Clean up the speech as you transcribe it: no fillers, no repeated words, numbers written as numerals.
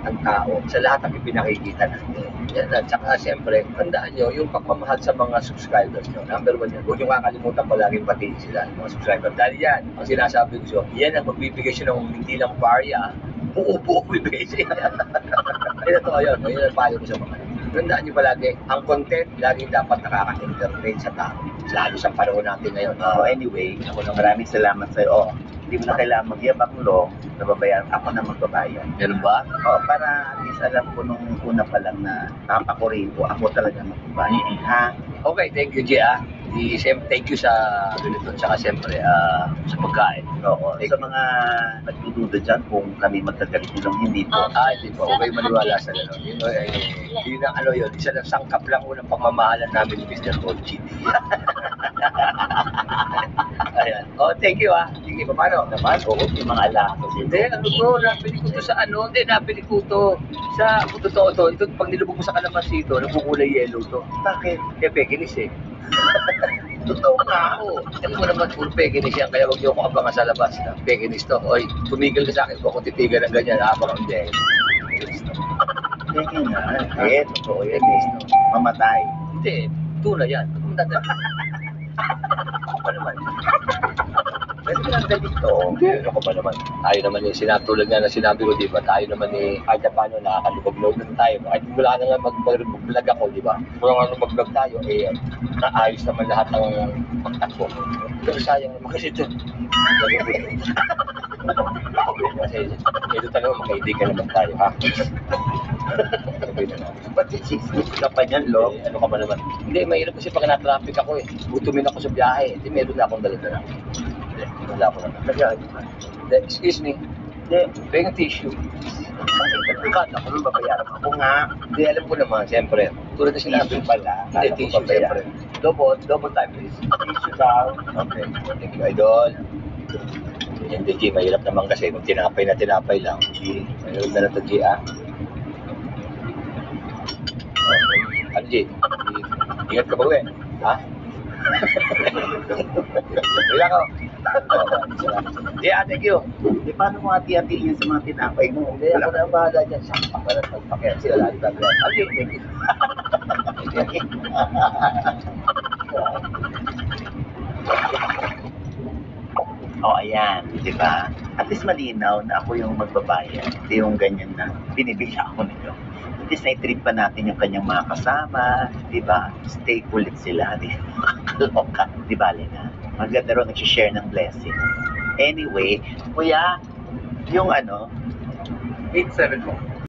ng tao sa lahat ng ipinakikita natin. Yan at saka siyempre, tandaan nyo, yung pagmamahal sa mga subscribers nyo. Number 1 yan. Huwag nyo kakalimutan palaging patiin sila, mga subscribers. Dahil yan, ang sinasabi ko so, yan ang magbibigay siya ng hindi lang barya, buo-buo bibigay siya. Ay, totoo yun. Yun ang payo ko sa mga. Tandaan nyo palagi, ang content lagi dapat nakaka-entertain sa tao. Lalo sa panahon natin ngayon. Anyway, ako na maraming salamat sa'yo. Hindi mo na kailangan magyabak long, nababayaran ako na magbabayad. Ganun ba? Para at least alam ko nung una pa lang na papakurin ko, ako talaga magbabayad. Ha? Okay, thank you, Gia. Thank you sa ganito, tsaka siyempre sa pagkain. Oo. Sa mga nagdududa dyan kung kami magkagalit lang, hindi po. Hindi po. Okay, maniwala sa gano'n. Yun ang ano yun. Isa ng sangkap lang unang pagmamahalan namin ni Mr. Conchit. Ayan. Thank you Sige, paano? Naman, yung mga alakas. Hindi, nabili ko to sa nabili ko to sa, kung totoo to, ito pag nilubog mo sa kalamansi ito, nagkukulay yellow to. Bakit? Pekinis Totoo nga. Alam mo naman, puro pekinis yan, kaya huwag niyo ako abangan sa labas na pekinis to. Oy, tumigil ka sa akin, kung titigan ng ganyan, habang hindi. Kaya nga, totoo yan mamatay. Hindi, tuna yan. Ako pa naman. Pwede ka lang dito. Hindi, ako pa naman. Tayo naman tulad nga na sinabi ko, di ba? Tayo naman kahit na paano, nakakalubog-log na tayo. Kahit wala na nga mag-vlog ako, di ba? Kung ano mag-vlog tayo, naayos naman lahat ng pagtakbo. Pero sayang naman kasi ito. Kasi ito talaga, makaibigan naman tayo, ha? Ba't si ka pa niyan, Lo? Ano ka ba naman? Hindi, mahirap kasi pag na-traffic ako Gutumin ako sa biyahe. Hindi, meron na akong dala-dala. Hindi, wala ako na. Hindi, excuse me. Hindi, paying tissue. Ba't ako nung babayaran ako nga? Hindi, alam ko naman, siyempre. Tulad na sinabi pala. Hindi, tissue, siyempre. Double time, please. Tissue daw. Okay, thank you, idol. Hindi, G, mahirap naman kasi kung tinapay lang. G, mahirap na ito, G, Ano, G? Ingat ka ba, ha? Wala ko. Thank you. Di paano mo hati-hatiin sa mga tinapay mo? Hindi, ako na ang bahala dyan. Sakpa ka lang pagpakyan sila lagi ka. Thank you. Ayan, di ba? At least malinaw na ako yung magbabayad. Hindi yung ganyan na binibigyan ako nito. At least na-trip pa natin yung kanyang mga kasama, di ba? Stay kulit sila, di ba? Kaloka, di ba, Lena? Maganda rin nagsishare ng blessings. Anyway, kuya, yung 874.